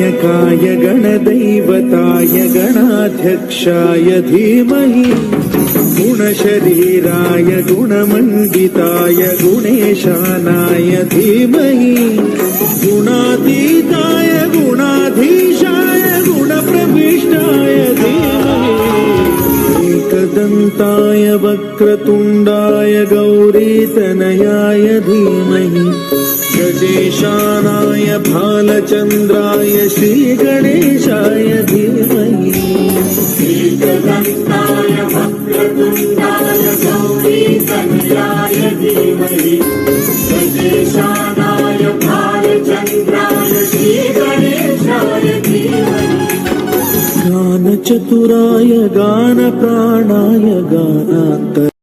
गणनायकाय गणदैवताय गणाध्यक्षाय धीमहि गुणशरीराय गुणमण्डिताय गुणेशानाय धीमहि गुणातीताय गुणाधीशाय गुणप्रविष्टाय धीमहि एकदन्ताय वक्रतुण्डाय गौरीतनयाय धीमहि गजेशानाय भालचन्द्राय श्रीगणेशाय धीमहि एकदन्ताय वक्रतुण्डाय गौरीतनयाय धीमहि गजेशानाय भालचन्द्राय श्रीगणेशाय धीमहि गानचतुराय गानप्राणाय गानान्तर